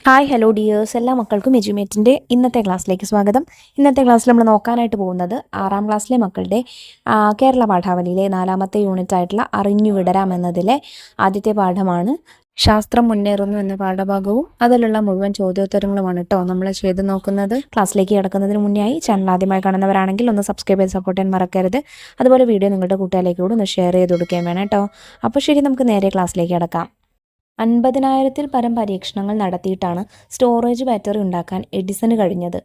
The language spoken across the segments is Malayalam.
ഹായ് ഹലോ ഡിയേഴ്സ്, എല്ലാ മക്കൾക്കും എജ്യുമേറ്റിൻ്റെ ഇന്നത്തെ ക്ലാസ്സിലേക്ക് സ്വാഗതം. ഇന്നത്തെ ക്ലാസ്സിൽ നമ്മൾ നോക്കാനായിട്ട് പോകുന്നത് 6ാം ക്ലാസ്സിലെ മക്കളുടെ കേരള പാഠാവലിയിലെ 4ാമത്തെ യൂണിറ്റ് ആയിട്ടുള്ള അറിഞ്ഞു വിടരാം എന്നതിലെ ആദ്യത്തെ പാഠമാണ്. ശാസ്ത്രം മുന്നേറുന്നു എന്ന പാഠഭാഗവും അതിലുള്ള മുഴുവൻ ചോദ്യോത്തരങ്ങളുമാണ് കേട്ടോ നമ്മൾ ചെയ്ത് നോക്കുന്നത്. ക്ലാസ്സിലേക്ക് കിടക്കുന്നതിന് മുന്നേ ചാനൽ ആദ്യമായി കാണുന്നവരാണെങ്കിൽ ഒന്ന് സബ്സ്ക്രൈബ് ചെയ്ത് സപ്പോർട്ട് ചെയ്യാൻ മറക്കരുത്. അതുപോലെ വീഡിയോ നിങ്ങളുടെ കൂട്ടുകാരിലേക്ക് കൂടെ ഒന്ന് ഷെയർ ചെയ്ത് കൊടുക്കുകയും വേണം കേട്ടോ. അപ്പോൾ ശരി, നമുക്ക് നേരെ ക്ലാസ്സിലേക്ക് കിടക്കാം. 50,000-ൽ പരം പരീക്ഷണങ്ങൾ നടത്തിയിട്ടാണ് സ്റ്റോറേജ് ബാറ്ററി ഉണ്ടാക്കാൻ എഡിസന് കഴിഞ്ഞത്.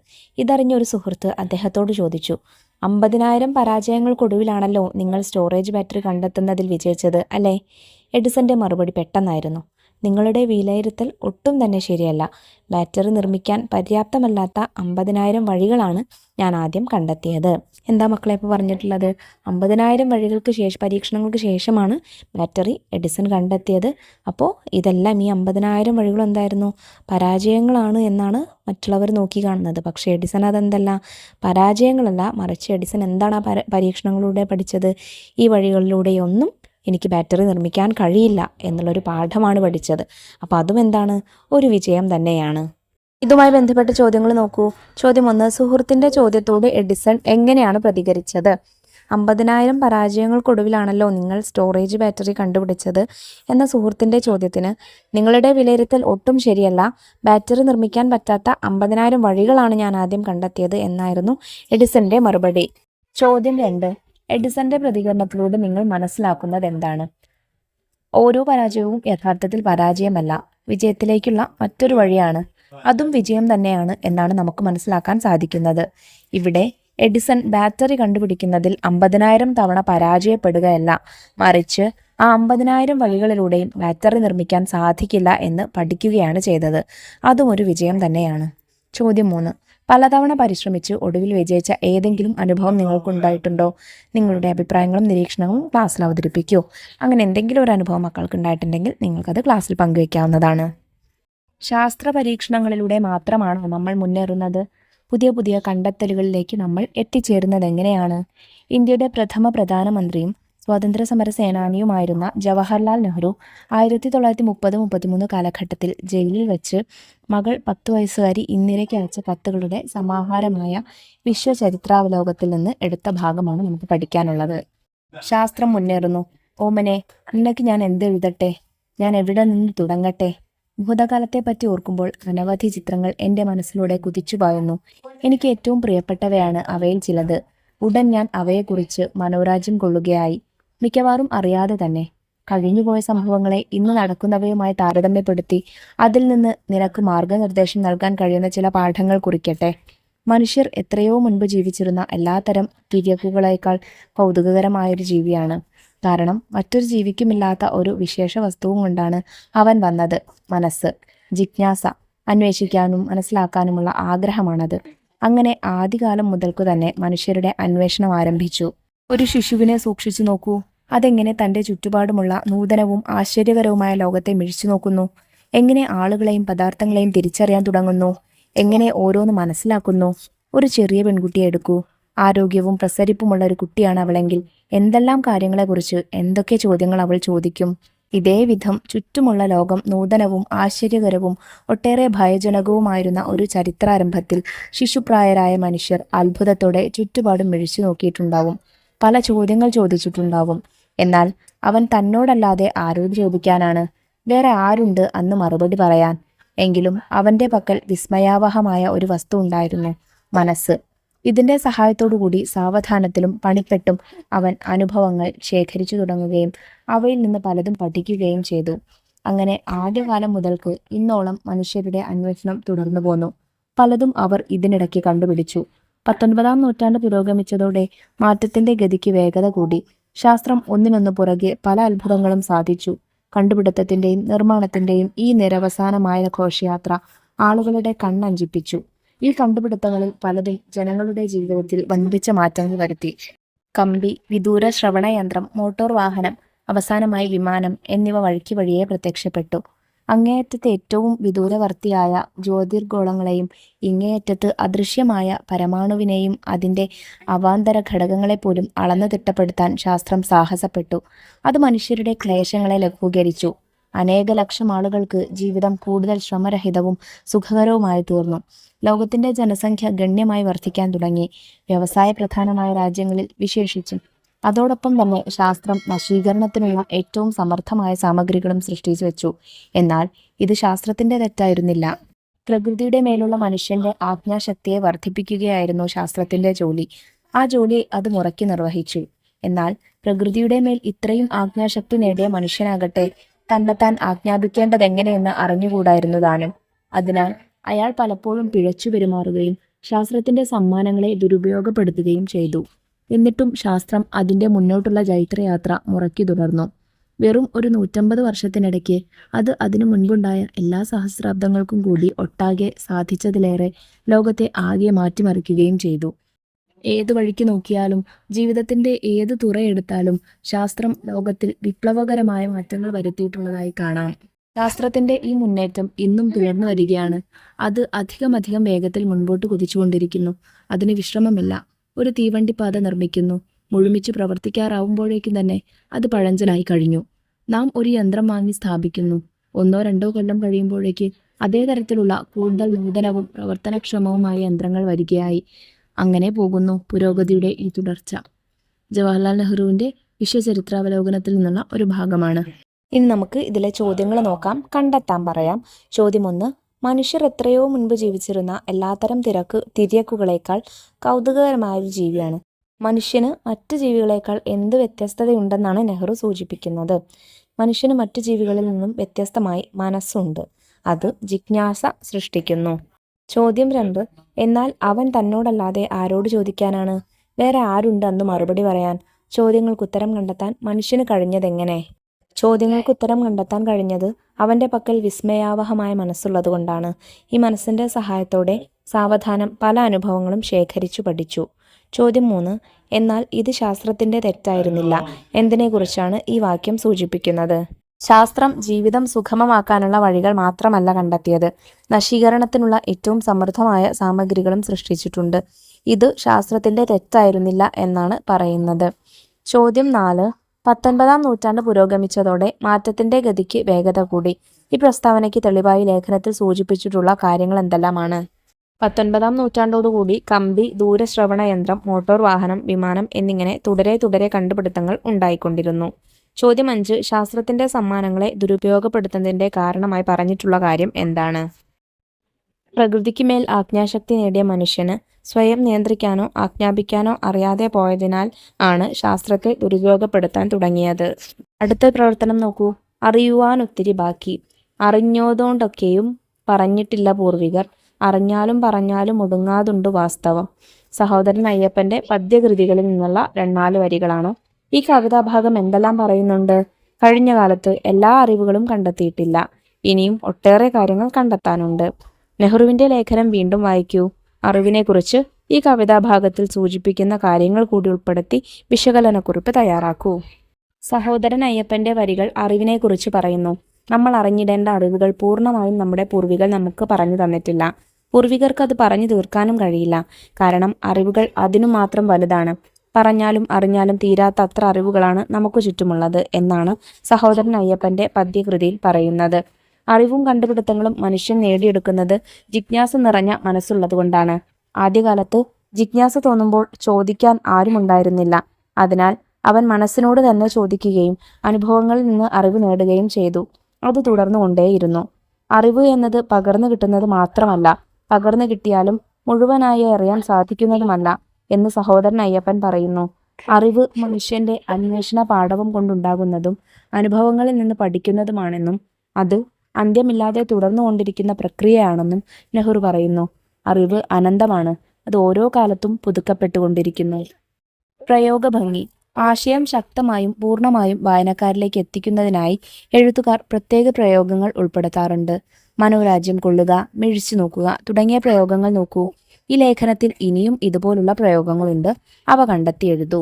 ഇതറിഞ്ഞ ഒരു സുഹൃത്ത് അദ്ദേഹത്തോട് ചോദിച്ചു, 50,000 പരാജയങ്ങൾക്കൊടുവിലാണല്ലോ നിങ്ങൾ സ്റ്റോറേജ് ബാറ്ററി കണ്ടെത്തുന്നതിൽ വിജയിച്ചത്, അല്ലേ? എഡിസന്റെ മറുപടി പെട്ടെന്നായിരുന്നു. നിങ്ങളുടെ വിലയിരുത്തൽ ഒട്ടും തന്നെ ശരിയല്ല. ബാറ്ററി നിർമ്മിക്കാൻ പര്യാപ്തമല്ലാത്ത 50,000 വഴികളാണ് ഞാൻ ആദ്യം കണ്ടെത്തിയത്. എന്താ മക്കളെ ഇപ്പോൾ പറഞ്ഞിട്ടുള്ളത്? 50,000 വഴികൾക്ക് പരീക്ഷണങ്ങൾക്ക് ശേഷമാണ് ബാറ്ററി എഡിസൺ കണ്ടെത്തിയത്. അപ്പോൾ ഇതെല്ലാം ഈ 50,000 വഴികൾ എന്തായിരുന്നു? പരാജയങ്ങളാണ് എന്നാണ് മറ്റുള്ളവർ നോക്കി കാണുന്നത്. പക്ഷേ എഡിസൺ അതെന്തല്ല, പരാജയങ്ങളല്ല, മറിച്ച് എഡിസൺ എന്താണ് ആ പരീക്ഷണങ്ങളിലൂടെ പഠിച്ചത്? ഈ വഴികളിലൂടെയൊന്നും എനിക്ക് ബാറ്ററി നിർമ്മിക്കാൻ കഴിയില്ല എന്നുള്ളൊരു പാഠമാണ് പഠിച്ചത്. അപ്പോൾ അതും എന്താണ്? ഒരു വിജയം തന്നെയാണ്. ഇതുമായി ബന്ധപ്പെട്ട ചോദ്യങ്ങൾ നോക്കൂ. ചോദ്യം 1, സുഹൃത്തിൻ്റെ ചോദ്യത്തോട് എഡിസൺ എങ്ങനെയാണ് പ്രതികരിച്ചത്? 50,000 പരാജയങ്ങൾക്കൊടുവിലാണല്ലോ നിങ്ങൾ സ്റ്റോറേജ് ബാറ്ററി കണ്ടുപിടിച്ചത് എന്ന സുഹൃത്തിൻ്റെ ചോദ്യത്തിന് നിങ്ങളുടെ വിലയിരുത്തൽ ഒട്ടും ശരിയല്ല, ബാറ്ററി നിർമ്മിക്കാൻ പറ്റാത്ത 50,000 വഴികളാണ് ഞാൻ ആദ്യം കണ്ടെത്തിയത് എന്നായിരുന്നു എഡിസന്റെ മറുപടി. ചോദ്യം 2, എഡിസന്റെ പ്രതികരണത്തിലൂടെ നിങ്ങൾ മനസ്സിലാക്കുന്നത് എന്താണ്? ഓരോ പരാജയവും യഥാർത്ഥത്തിൽ പരാജയമല്ല, വിജയത്തിലേക്കുള്ള മറ്റൊരു വഴിയാണ്. അതും വിജയം തന്നെയാണ് എന്നാണ് നമുക്ക് മനസ്സിലാക്കാൻ സാധിക്കുന്നത്. ഇവിടെ എഡിസൺ ബാറ്ററി കണ്ടുപിടിക്കുന്നതിൽ 50,000 തവണ പരാജയപ്പെടുകയല്ല, മറിച്ച് ആ 50,000 വഴികളിലൂടെയും ബാറ്ററി നിർമ്മിക്കാൻ സാധിക്കില്ല എന്ന് പഠിക്കുകയാണ് ചെയ്തത്. അതും ഒരു വിജയം തന്നെയാണ്. ചോദ്യം 3, പലതവണ പരിശ്രമിച്ച് ഒടുവിൽ വിജയിച്ച ഏതെങ്കിലും അനുഭവം നിങ്ങൾക്കുണ്ടായിട്ടുണ്ടോ? നിങ്ങളുടെ അഭിപ്രായങ്ങളും നിരീക്ഷണങ്ങളും ക്ലാസ്സിൽ അവതരിപ്പിക്കൂ. അങ്ങനെ എന്തെങ്കിലും ഒരു അനുഭവം മക്കൾക്ക് ഉണ്ടായിട്ടുണ്ടെങ്കിൽ നിങ്ങൾക്കത് ക്ലാസ്സിൽ പങ്കുവയ്ക്കാവുന്നതാണ്. ശാസ്ത്ര പരീക്ഷണങ്ങളിലൂടെ മാത്രമാണോ നമ്മൾ മുന്നേറുന്നത്? പുതിയ പുതിയ കണ്ടെത്തലുകളിലേക്ക് നമ്മൾ എത്തിച്ചേരുന്നത് എങ്ങനെയാണ്? ഇന്ത്യയുടെ പ്രഥമ പ്രധാനമന്ത്രിയും സ്വാതന്ത്ര്യ സമര സേനാനിയുമായിരുന്ന ജവഹർലാൽ നെഹ്റു 1930-33 കാലഘട്ടത്തിൽ ജയിലിൽ വെച്ച് മകൾ 10 വയസ്സുകാരി ഇന്ദിരയ്ക്ക് അയച്ച കത്തുകളുടെ സമാഹാരമായ വിശ്വചരിത്രാവലോകത്തിൽ നിന്ന് എടുത്ത ഭാഗമാണ് നമുക്ക് പഠിക്കാനുള്ളത്. ശാസ്ത്രം മുന്നേറുന്നു. ഓമനെ, നിനക്ക് ഞാൻ എന്തെഴുതട്ടെ? ഞാൻ എവിടെ നിന്ന് തുടങ്ങട്ടെ? ഭൂതകാലത്തെ പറ്റി ഓർക്കുമ്പോൾ അനവധി ചിത്രങ്ങൾ എൻ്റെ മനസ്സിലൂടെ കുതിച്ചുപായുന്നു. എനിക്ക് ഏറ്റവും പ്രിയപ്പെട്ടവയാണ് അവയിൽ ചിലത്. ഉടൻ ഞാൻ അവയെക്കുറിച്ച് മനോരാജ്യം കൊള്ളുകയായി, മിക്കവാറും അറിയാതെ തന്നെ. കഴിഞ്ഞുപോയ സംഭവങ്ങളെ ഇന്ന് നടക്കുന്നവയുമായി താരതമ്യപ്പെടുത്തി അതിൽ നിന്ന് നിനക്ക് മാർഗനിർദ്ദേശം നൽകാൻ കഴിയുന്ന ചില പാഠങ്ങൾ കുറിക്കട്ടെ. മനുഷ്യർ എത്രയോ മുൻപ് ജീവിച്ചിരുന്ന എല്ലാത്തരം തിര്യക്കുകളേക്കാൾ കൗതുകകരമായൊരു ജീവിയാണ്. കാരണം മറ്റൊരു ജീവിക്കുമില്ലാത്ത ഒരു വിശേഷ വസ്തുവും കൊണ്ടാണ് അവൻ വന്നത്. മനസ്സ്, ജിജ്ഞാസ, അന്വേഷിക്കാനും മനസ്സിലാക്കാനുമുള്ള ആഗ്രഹമാണത്. അങ്ങനെ ആദ്യകാലം മുതൽക്കു തന്നെ മനുഷ്യരുടെ അന്വേഷണം ആരംഭിച്ചു. ഒരു ശിശുവിനെ സൂക്ഷിച്ചു നോക്കൂ. അതെങ്ങനെ തൻ്റെ ചുറ്റുപാടുമുള്ള നൂതനവും ആശ്ചര്യകരവുമായ ലോകത്തെ മിഴിച്ചു നോക്കുന്നു. എങ്ങനെ ആളുകളെയും പദാർത്ഥങ്ങളെയും തിരിച്ചറിയാൻ തുടങ്ങുന്നു. എങ്ങനെ ഓരോന്ന് മനസ്സിലാക്കുന്നു. ഒരു ചെറിയ പെൺകുട്ടിയെ എടുക്കൂ. ആരോഗ്യവും പ്രസരിപ്പുമുള്ള ഒരു കുട്ടിയാണ് അവളെങ്കിൽ എന്തെല്ലാം കാര്യങ്ങളെക്കുറിച്ച് എന്തൊക്കെ ചോദ്യങ്ങൾ അവൾ ചോദിക്കും. ഇതേ വിധം ചുറ്റുമുള്ള ലോകം നൂതനവും ആശ്ചര്യകരവും ഒട്ടേറെ ഭയജനകവുമായിരുന്ന ഒരു ചരിത്രാരംഭത്തിൽ ശിശുപ്രായരായ മനുഷ്യർ അത്ഭുതത്തോടെ ചുറ്റുപാടും മിഴിച്ചു നോക്കിയിട്ടുണ്ടാവും. പല ചോദ്യങ്ങൾ ചോദിച്ചിട്ടുണ്ടാവും. എന്നാൽ അവൻ തന്നോടല്ലാതെ ആരോട് ചോദിക്കാനാണ്? വേറെ ആരുണ്ട് അന്ന് മറുപടി പറയാൻ? എങ്കിലും അവൻ്റെ പക്കൽ വിസ്മയാവഹമായ ഒരു വസ്തു ഉണ്ടായിരുന്നു, മനസ്സ്. ഇതിൻ്റെ സഹായത്തോടുകൂടി സാവധാനത്തിലും പണിപ്പെട്ടും അവൻ അനുഭവങ്ങൾ ശേഖരിച്ചു തുടങ്ങുകയും അവയിൽ നിന്ന് പലതും പഠിക്കുകയും ചെയ്തു. അങ്ങനെ ആദ്യകാലം മുതൽക്ക് ഇന്നോളം മനുഷ്യരുടെ അന്വേഷണം തുടർന്നു പോന്നു. പലതും അവർ ഇതിനിടയ്ക്ക് കണ്ടുപിടിച്ചു. 19ാം നൂറ്റാണ്ട് പുരോഗമിച്ചതോടെ മാറ്റത്തിന്റെ ഗതിക്ക് വേഗത കൂടി. ശാസ്ത്രം ഒന്നിനൊന്നു പുറകെ പല അത്ഭുതങ്ങളും സാധിച്ചു. കണ്ടുപിടുത്തത്തിന്റെയും നിർമ്മാണത്തിന്റെയും ഈ നിരവസാനമായ ഘോഷയാത്ര ആളുകളുടെ കണ്ണഞ്ചിപ്പിച്ചു. ഈ കണ്ടുപിടുത്തങ്ങളിൽ പലതും ജനങ്ങളുടെ ജീവിതത്തിൽ വൻപിച്ച മാറ്റങ്ങൾ വരുത്തി. കമ്പി, വിദൂര ശ്രവണയന്ത്രം, മോട്ടോർ വാഹനം, അവസാനമായി വിമാനം എന്നിവ വഴിക്ക് വഴിയെ പ്രത്യക്ഷപ്പെട്ടു. അങ്ങേയറ്റത്ത് ഏറ്റവും വിദൂരവർത്തിയായ ജ്യോതിർഗോളങ്ങളെയും ഇങ്ങേയറ്റത്ത് അദൃശ്യമായ പരമാണുവിനെയും അതിൻ്റെ അവാന്തര ഘടകങ്ങളെപ്പോലും അളന്നു തിട്ടപ്പെടുത്താൻ ശാസ്ത്രം സാഹസപ്പെട്ടു. അത് മനുഷ്യരുടെ ക്ലേശങ്ങളെ ലഘൂകരിച്ചു. അനേക ലക്ഷം ആളുകൾക്ക് ജീവിതം കൂടുതൽ ശ്രമരഹിതവും സുഖകരവുമായി തീർന്നു. ലോകത്തിന്റെ ജനസംഖ്യ ഗണ്യമായി വർദ്ധിക്കാൻ തുടങ്ങി, വ്യവസായ പ്രധാനമായ രാജ്യങ്ങളിൽ വിശേഷിച്ചും. അതോടൊപ്പം തന്നെ ശാസ്ത്രം നശീകരണത്തിനുള്ള ഏറ്റവും സമർത്ഥമായ സാമഗ്രികളും സൃഷ്ടിച്ചു വെച്ചു. എന്നാൽ ഇത് ശാസ്ത്രത്തിന്റെ തെറ്റായിരുന്നില്ല. പ്രകൃതിയുടെ മേലുള്ള മനുഷ്യന്റെ ആജ്ഞാശക്തിയെ വർദ്ധിപ്പിക്കുകയായിരുന്നു ശാസ്ത്രത്തിന്റെ ജോലി. ആ ജോലി അത് മുറയ്ക്ക് നിർവഹിച്ചു. എന്നാൽ പ്രകൃതിയുടെ മേൽ ഇത്രയും ആജ്ഞാശക്തി നേടിയ മനുഷ്യനാകട്ടെ തന്നെത്താൻ ആജ്ഞാപിക്കേണ്ടതെങ്ങനെയെന്ന് അറിഞ്ഞുകൂടായിരുന്നു താനും. അതിനാൽ അയാൾ പലപ്പോഴും പിഴച്ചു പെരുമാറുകയും ശാസ്ത്രത്തിന്റെ സമ്മാനങ്ങളെ ദുരുപയോഗപ്പെടുത്തുകയും ചെയ്തു. എന്നിട്ടും ശാസ്ത്രം അതിന്റെ മുന്നോട്ടുള്ള ജൈത്രയാത്ര മുറയ്ക്ക് തുടർന്നു. വെറും ഒരു 150 വർഷത്തിനിടയ്ക്ക് അത് അതിനു മുൻപുണ്ടായ എല്ലാ സഹസ്രാബ്ദങ്ങൾക്കും കൂടി ഒട്ടാകെ സാധിച്ചതിലേറെ ലോകത്തെ ആകെ മാറ്റിമറിക്കുകയും ചെയ്തു. ഏതു വഴിക്ക് നോക്കിയാലും, ജീവിതത്തിന്റെ ഏത് തുറയെടുത്താലും ശാസ്ത്രം ലോകത്തിൽ വിപ്ലവകരമായ മാറ്റങ്ങൾ വരുത്തിയിട്ടുള്ളതായി കാണാം. ശാസ്ത്രത്തിന്റെ ഈ മുന്നേറ്റം ഇന്നും തുടർന്നു വരികയാണ്. അത് അധികം വേഗത്തിൽ മുൻപോട്ട് കുതിച്ചുകൊണ്ടിരിക്കുന്നു. അതിന് വിശ്രമമില്ല. ഒരു തീവണ്ടിപ്പാത നിർമ്മിക്കുന്നു. മുഴുമിച്ച് പ്രവർത്തിക്കാറാവുമ്പോഴേക്കും തന്നെ അത് പഴഞ്ചനായി കഴിഞ്ഞു. നാം ഒരു യന്ത്രം വാങ്ങി സ്ഥാപിക്കുന്നു. 1-2 കൊല്ലം കഴിയുമ്പോഴേക്ക് അതേ തരത്തിലുള്ള കൂടുതൽ നൂതനവും പ്രവർത്തനക്ഷമവുമായ യന്ത്രങ്ങൾ വരികയായി. അങ്ങനെ പോകുന്നു പുരോഗതിയുടെ ഈ തുടർച്ച. ജവഹർലാൽ നെഹ്റുവിന്റെ വിശ്വചരിത്രാവലോകനത്തിൽ നിന്നുള്ള ഒരു ഭാഗമാണ്. ഇനി നമുക്ക് ഇതിലെ ചോദ്യങ്ങൾ നോക്കാം. കണ്ടെത്താൻ പറയാം. ചോദ്യം 1. മനുഷ്യർ എത്രയോ മുൻപ് ജീവിച്ചിരുന്ന എല്ലാത്തരം തിര്യക്കുകളേക്കാൾ കൗതുകകരമായ ഒരു ജീവിയാണ്. മനുഷ്യന് മറ്റു ജീവികളേക്കാൾ എന്ത് വ്യത്യസ്തതയുണ്ടെന്നാണ് നെഹ്റു സൂചിപ്പിക്കുന്നത്. മനുഷ്യന് മറ്റു ജീവികളിൽ നിന്നും വ്യത്യസ്തമായി മനസ്സുണ്ട്. അത് ജിജ്ഞാസ സൃഷ്ടിക്കുന്നു. ചോദ്യം 2. എന്നാൽ അവൻ തന്നോടല്ലാതെ ആരോട് ചോദിക്കാനാണ്? വേറെ ആരുണ്ട് അന്ന് മറുപടി പറയാൻ? ചോദ്യങ്ങൾക്ക് ഉത്തരം കണ്ടെത്താൻ മനുഷ്യന് കഴിഞ്ഞതെങ്ങനെ? ചോദ്യങ്ങൾക്ക് ഉത്തരം കണ്ടെത്താൻ കഴിഞ്ഞത് അവന്റെ പക്കൽ വിസ്മയാവഹമായ മനസ്സുള്ളതുകൊണ്ടാണ്. ഈ മനസ്സിന്റെ സഹായത്തോടെ സാവധാനം പല അനുഭവങ്ങളും ശേഖരിച്ചു പഠിച്ചു. ചോദ്യം 3. എന്നാൽ ഇത് ശാസ്ത്രത്തിന്റെ തെറ്റായിരുന്നില്ല. എന്തിനെക്കുറിച്ചാണ് ഈ വാക്യം സൂചിപ്പിക്കുന്നത്? ശാസ്ത്രം ജീവിതം സുഗമമാക്കാനുള്ള വഴികൾ മാത്രമല്ല കണ്ടെത്തിയത്, നശീകരണത്തിനുള്ള ഏറ്റവും സമൃദ്ധമായ സാമഗ്രികളും സൃഷ്ടിച്ചിട്ടുണ്ട്. ഇത് ശാസ്ത്രത്തിന്റെ തെറ്റായിരുന്നില്ല എന്നാണ് പറയുന്നത്. ചോദ്യം 4. 19-ാം നൂറ്റാണ്ട് പുരോഗമിച്ചതോടെ മാറ്റത്തിന്റെ ഗതിക്ക് വേഗത കൂടി. ഈ പ്രസ്താവനയ്ക്ക് തെളിവായി ലേഖനത്തിൽ സൂചിപ്പിച്ചിട്ടുള്ള കാര്യങ്ങൾ എന്തെല്ലാമാണ്? 19-ാം നൂറ്റാണ്ടോടുകൂടി കമ്പി, ദൂരശ്രവണ യന്ത്രം, മോട്ടോർ വാഹനം, വിമാനം എന്നിങ്ങനെ തുടരെ കണ്ടുപിടുത്തങ്ങൾ ഉണ്ടായിക്കൊണ്ടിരുന്നു. ചോദ്യം 5. ശാസ്ത്രത്തിന്റെ സമ്മാനങ്ങളെ ദുരുപയോഗപ്പെടുത്തുന്നതിന്റെ കാരണമായി പറഞ്ഞിട്ടുള്ള കാര്യം എന്താണ്? പ്രകൃതിക്ക് മേൽ ആജ്ഞാശക്തി നേടിയ മനുഷ്യന് സ്വയം നിയന്ത്രിക്കാനോ ആജ്ഞാപിക്കാനോ അറിയാതെ പോയതിനാൽ ആണ് ശാസ്ത്രത്തെ ദുരുപയോഗപ്പെടുത്താൻ തുടങ്ങിയത്. അടുത്ത പ്രവർത്തനം നോക്കൂ. അറിയുവാനൊത്തിരി ബാക്കി. അറിഞ്ഞോതൊണ്ടൊക്കെയും പറഞ്ഞിട്ടില്ല പൂർവികർ, അറിഞ്ഞാലും പറഞ്ഞാലും ഒടുങ്ങാതുണ്ട് വാസ്തവം. സഹോദരൻ അയ്യപ്പന്റെ പദ്യകൃതികളിൽ നിന്നുള്ള 4 വരികളാണ്. ഈ കവിതാഭാഗം എന്തെല്ലാം പറയുന്നുണ്ട്? കഴിഞ്ഞ കാലത്ത് എല്ലാ അറിവുകളും കണ്ടെത്തിയിട്ടില്ല. ഇനിയും ഒട്ടേറെ കാര്യങ്ങൾ കണ്ടെത്താനുണ്ട്. നെഹ്റുവിന്റെ ലേഖനം വീണ്ടും വായിക്കൂ. അറിവിനെക്കുറിച്ച് ഈ കവിതാഭാഗത്തിൽ സൂചിപ്പിക്കുന്ന കാര്യങ്ങൾ കൂടി ഉൾപ്പെടുത്തി വിശകലനക്കുറിപ്പ് തയ്യാറാക്കൂ. സഹോദരൻ അയ്യപ്പന്റെ വരികൾ അറിവിനെക്കുറിച്ച് പറയുന്നു. നമ്മൾ അറിഞ്ഞിടേണ്ട അറിവുകൾ പൂർണ്ണമായും നമ്മുടെ പൂർവികർ നമുക്ക് പറഞ്ഞു തന്നിട്ടില്ല. പൂർവികർക്ക് അത് പറഞ്ഞു തീർക്കാനും കഴിയില്ല. കാരണം അറിവുകൾ അതിനു മാത്രം വലുതാണ്. പറഞ്ഞാലും അറിഞ്ഞാലും തീരാത്ത അത്ര അറിവുകളാണ് നമുക്ക് ചുറ്റുമുള്ളത് എന്നാണ് സഹോദരൻ അയ്യപ്പന്റെ പദ്യകൃതിയിൽ പറയുന്നത്. അറിവും കണ്ടുപിടുത്തങ്ങളും മനുഷ്യൻ നേടിയെടുക്കുന്നത് ജിജ്ഞാസ നിറഞ്ഞ മനസ്സുള്ളതുകൊണ്ടാണ്. ആദ്യകാലത്ത് ജിജ്ഞാസ തോന്നുമ്പോൾ ചോദിക്കാൻ ആരുമുണ്ടായിരുന്നില്ല. അതിനാൽ അവൻ മനസ്സിനോട് തന്നെ ചോദിക്കുകയും അനുഭവങ്ങളിൽ നിന്ന് അറിവ് നേടുകയും ചെയ്തു. അത് തുടർന്നുകൊണ്ടേയിരുന്നു. അറിവ് എന്നത് പകർന്നു കിട്ടുന്നത് മാത്രമല്ല, പകർന്നു കിട്ടിയാലും മുഴുവനായി അറിയാൻ സാധിക്കുന്നതുമല്ല എന്ന് സഹോദരൻ അയ്യപ്പൻ പറയുന്നു. അറിവ് മനുഷ്യന്റെ അന്വേഷണ പാടവം കൊണ്ടുണ്ടാകുന്നതും അനുഭവങ്ങളിൽ നിന്ന് പഠിക്കുന്നതുമാണെന്നും അത് അന്ത്യമില്ലാതെ തുടർന്നുകൊണ്ടിരിക്കുന്ന പ്രക്രിയയാണെന്നും നെഹ്റു പറയുന്നു. അറിവ് അനന്തമാണ്. അത് ഓരോ കാലത്തും പുതുക്കപ്പെട്ടുകൊണ്ടിരിക്കുന്നു. പ്രയോഗഭംഗി. ആശയം ശക്തമായും പൂർണ്ണമായും വായനക്കാരിലേക്ക് എത്തിക്കുന്നതിനായി എഴുത്തുകാർ പ്രത്യേക പ്രയോഗങ്ങൾ ഉൾപ്പെടുത്താറുണ്ട്. മനോരാജ്യം കൊള്ളുക, മിഴിച്ചു നോക്കുക തുടങ്ങിയ പ്രയോഗങ്ങൾ നോക്കൂ. ഈ ലേഖനത്തിൽ ഇനിയും ഇതുപോലുള്ള പ്രയോഗങ്ങളുണ്ട്. അവ കണ്ടെത്തി എഴുതൂ.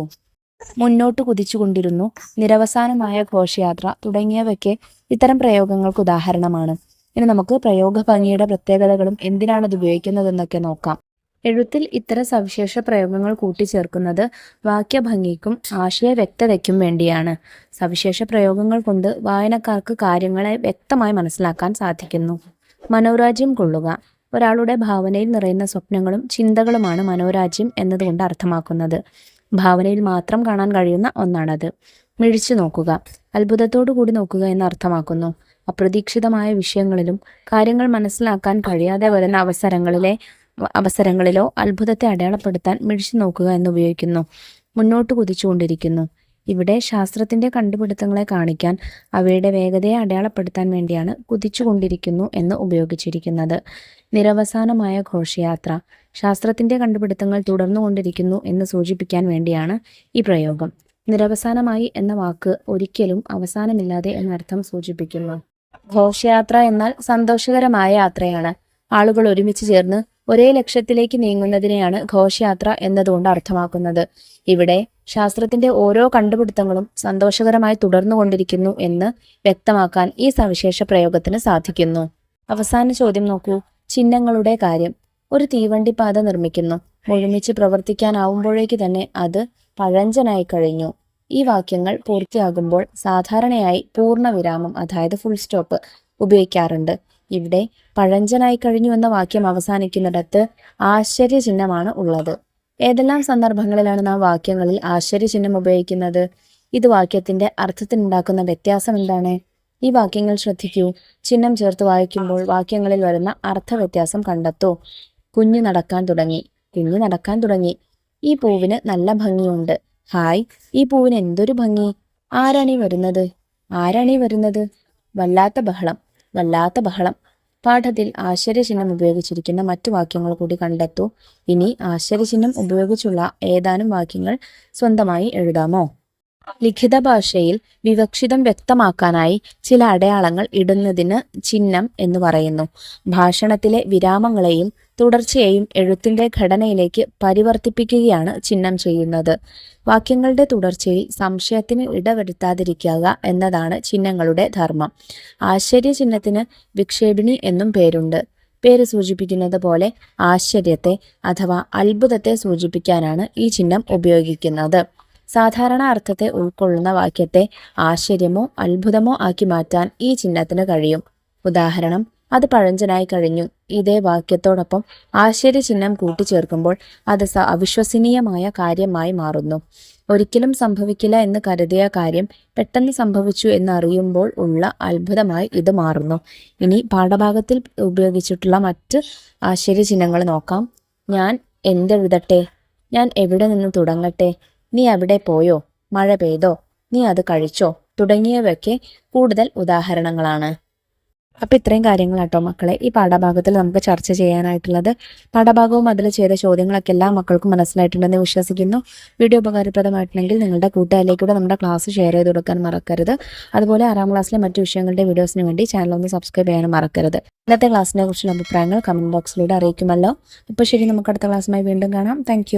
മുന്നോട്ട് കുതിച്ചുകൊണ്ടിരുന്നു, നിരവസാനമായ ഘോഷയാത്ര തുടങ്ങിയവയ്ക്ക് ഇത്തരം പ്രയോഗങ്ങൾക്ക് ഉദാഹരണമാണ്. ഇനി നമുക്ക് പ്രയോഗഭംഗിയുടെ പ്രത്യേകതകളും എന്തിനാണ് ഇത് ഉപയോഗിക്കുന്നതെന്നൊക്കെ നോക്കാം. എഴുത്തിൽ ഇത്തരം സവിശേഷ പ്രയോഗങ്ങൾ കൂട്ടിച്ചേർക്കുന്നത് വാക്യഭംഗിക്കും ആശയ വ്യക്തതയ്ക്കും വേണ്ടിയാണ്. സവിശേഷ പ്രയോഗങ്ങൾ കൊണ്ട് വായനക്കാർക്ക് കാര്യങ്ങളെ വ്യക്തമായി മനസ്സിലാക്കാൻ സാധിക്കുന്നു. മനോരാജ്യം കൊള്ളുക. ഒരാളുടെ ഭാവനയിൽ നിറയുന്ന സ്വപ്നങ്ങളും ചിന്തകളുമാണ് മനോരാജ്യം എന്നതുകൊണ്ട് അർത്ഥമാക്കുന്നത്. ഭാവനയിൽ മാത്രം കാണാൻ കഴിയുന്ന ഒന്നാണത്. മിഴിച്ചു നോക്കുക. അത്ഭുതത്തോടു കൂടി നോക്കുക എന്ന് അർത്ഥമാക്കുന്നു. അപ്രതീക്ഷിതമായ വിഷയങ്ങളിലും കാര്യങ്ങൾ മനസ്സിലാക്കാൻ കഴിയാതെ വരുന്ന അവസരങ്ങളിലോ അത്ഭുതത്തെ അടയാളപ്പെടുത്താൻ മിഴിച്ചു നോക്കുക എന്നുപയോഗിക്കുന്നു. മുന്നോട്ട് കുതിച്ചുകൊണ്ടിരിക്കുന്നു. ഇവിടെ ശാസ്ത്രത്തിന്റെ കണ്ടുപിടുത്തങ്ങളെ കാണിക്കാൻ അവയുടെ വേഗതയെ അടയാളപ്പെടുത്താൻ വേണ്ടിയാണ് കുതിച്ചുകൊണ്ടിരിക്കുന്നു എന്ന് ഉപയോഗിച്ചിരിക്കുന്നത്. നിരവസാനമായ ഘോഷയാത്ര. ശാസ്ത്രത്തിന്റെ കണ്ടുപിടുത്തങ്ങൾ തുടർന്നുകൊണ്ടിരിക്കുന്നു എന്ന് സൂചിപ്പിക്കാൻ വേണ്ടിയാണ് ഈ പ്രയോഗം. നിരവസാനമായി എന്ന വാക്ക് ഒരിക്കലും അവസാനമില്ലാതെ എന്നർത്ഥം സൂചിപ്പിക്കുന്നു. ഘോഷയാത്ര എന്നാൽ സന്തോഷകരമായ യാത്രയാണ്. ആളുകൾ ഒരുമിച്ച് ചേർന്ന് ഒരേ ലക്ഷ്യത്തിലേക്ക് നീങ്ങുന്നതിനെയാണ് ഘോഷയാത്ര എന്നതുകൊണ്ട് അർത്ഥമാക്കുന്നത്. ഇവിടെ ശാസ്ത്രത്തിന്റെ ഓരോ കണ്ടുപിടുത്തങ്ങളും സന്തോഷകരമായി തുടർന്നുകൊണ്ടിരിക്കുന്നു എന്ന് വ്യക്തമാക്കാൻ ഈ സവിശേഷ പ്രയോഗത്തിന് സാധിക്കുന്നു. അവസാന ചോദ്യം നോക്കൂ. ചിഹ്നങ്ങളുടെ കാര്യം. ഒരു തീവണ്ടിപ്പാത നിർമ്മിക്കുന്നു. ഒരുമിച്ച് പ്രവർത്തിക്കാനാവുമ്പോഴേക്ക് തന്നെ അത് പഴഞ്ചനായി കഴിഞ്ഞു. ഈ വാക്യങ്ങൾ പൂർത്തിയാകുമ്പോൾ സാധാരണയായി പൂർണ്ണവിരാമം, അതായത് ഫുൾ സ്റ്റോപ്പ് ഉപയോഗിക്കാറുണ്ട്. ഇവിടെ പഴഞ്ചനായി കഴിഞ്ഞു എന്ന വാക്യം അവസാനിക്കുന്നിടത്ത് ആശ്ചര്യചിഹ്നമാണ് ഉള്ളത്. ഏതെല്ലാം സന്ദർഭങ്ങളിലാണ് നാം വാക്യങ്ങളിൽ ആശ്ചര്യചിഹ്നം ഉപയോഗിക്കുന്നത്? ഇത് വാക്യത്തിന്റെ അർത്ഥത്തിനുണ്ടാക്കുന്ന വ്യത്യാസം എന്താണ്? ഈ വാക്യങ്ങൾ ശ്രദ്ധിക്കൂ. ചിഹ്നം ചേർത്ത് വായിക്കുമ്പോൾ വാക്യങ്ങളിൽ വരുന്ന അർത്ഥവ്യത്യാസം കണ്ടെത്തൂ. കുഞ്ഞു നടക്കാൻ തുടങ്ങി. കുഞ്ഞു നടക്കാൻ തുടങ്ങി. ഈ പൂവിന് നല്ല ഭംഗിയുണ്ട്. ഹായ്, ഈ പൂവിന് എന്തൊരു ഭംഗി. ആരാണീ വരുന്നത്? ആരാണീ വരുന്നത്? വല്ലാത്ത ബഹളം. വല്ലാത്ത ബഹളം. പാഠത്തിൽ ആശ്ചര്യചിഹ്നം ഉപയോഗിച്ചിരിക്കുന്ന മറ്റു വാക്യങ്ങൾ കൂടി കണ്ടെത്തൂ. ഇനി ആശ്ചര്യചിഹ്നം ഉപയോഗിച്ചുള്ള ഏതാനും വാക്യങ്ങൾ സ്വന്തമായി എഴുതാമോ? ലിഖിത ഭാഷയിൽ വിവക്ഷിതം വ്യക്തമാക്കാനായി ചില അടയാളങ്ങൾ ഇടുന്നതിന് ചിഹ്നം എന്ന് പറയുന്നു. ഭാഷണത്തിലെ വിരാമങ്ങളെയും തുടർച്ചയെയും എഴുത്തിന്റെ ഘടനയിലേക്ക് പരിവർത്തിപ്പിക്കുകയാണ് ചിഹ്നം ചെയ്യുന്നത്. വാക്യങ്ങളുടെ തുടർച്ചയിൽ സംശയത്തിന് ഇടവരുത്താതിരിക്കുക എന്നതാണ് ചിഹ്നങ്ങളുടെ ധർമ്മം. ആശ്ചര്യചിഹ്നത്തിന് വിക്ഷേപിണി എന്നും പേരുണ്ട്. പേര് സൂചിപ്പിക്കുന്നത് പോലെ ആശ്ചര്യത്തെ അഥവാ അത്ഭുതത്തെ സൂചിപ്പിക്കാനാണ് ഈ ചിഹ്നം ഉപയോഗിക്കുന്നത്. സാധാരണ അർത്ഥത്തെ ഉൾക്കൊള്ളുന്ന വാക്യത്തെ ആശ്ചര്യമോ അത്ഭുതമോ ആക്കി മാറ്റാൻ ഈ ചിഹ്നത്തിന് കഴിയും. ഉദാഹരണം, അത് പഴഞ്ചനായി കഴിഞ്ഞു. ഇതേ വാക്യത്തോടൊപ്പം ആശ്ചര്യചിഹ്നം കൂട്ടിച്ചേർക്കുമ്പോൾ അത് അവിശ്വസനീയമായ കാര്യമായി മാറുന്നു. ഒരിക്കലും സംഭവിക്കില്ല എന്ന് കരുതിയ കാര്യം പെട്ടെന്ന് സംഭവിച്ചു എന്നറിയുമ്പോൾ ഉള്ള അത്ഭുതമായി ഇത് മാറുന്നു. ഇനി പാഠഭാഗത്തിൽ ഉപയോഗിച്ചിട്ടുള്ള മറ്റ് ആശ്ചര്യചിഹ്നങ്ങൾ നോക്കാം. ഞാൻ എന്തെഴുതട്ടെ? ഞാൻ എവിടെ നിന്ന് തുടങ്ങട്ടെ? നീ അവിടെ പോയോ? മഴ പെയ്തോ? നീ അത് കഴിച്ചോ? തുടങ്ങിയവയൊക്കെ കൂടുതൽ ഉദാഹരണങ്ങളാണ്. അപ്പം ഇത്രയും കാര്യങ്ങളാട്ടോ മക്കളെ ഈ പാഠഭാഗത്തിൽ നമുക്ക് ചർച്ച ചെയ്യാനായിട്ടുള്ളത്. പാഠഭാഗവും അതിൽ ചെയ്ത ചോദ്യങ്ങളൊക്കെ എല്ലാ മക്കൾക്കും മനസ്സിലായിട്ടുണ്ടെന്ന് വിശ്വസിക്കുന്നു. വീഡിയോ ഉപകാരപ്രദമായിട്ടുണ്ടെങ്കിൽ നിങ്ങളുടെ കൂട്ടുകാരിലേക്കൂടെ നമ്മുടെ ക്ലാസ് ഷെയർ ചെയ്ത് കൊടുക്കാൻ മറക്കരുത്. അതുപോലെ 6ാം ക്ലാസ്സിലെ മറ്റു വിഷയങ്ങളുടെ വീഡിയോസിന് വേണ്ടി ചാനൽ ഒന്ന് സബ്സ്ക്രൈബ് ചെയ്യാനും മറക്കരുത്. ഇന്നത്തെ ക്ലാസ്സിനെ കുറിച്ചുള്ള അഭിപ്രായങ്ങൾ കമന്റ് ബോക്സിലൂടെ അറിയിക്കുമല്ലോ. അപ്പോൾ ശരി, നമുക്ക് അടുത്ത ക്ലാസ്സുമായി വീണ്ടും കാണാം. താങ്ക്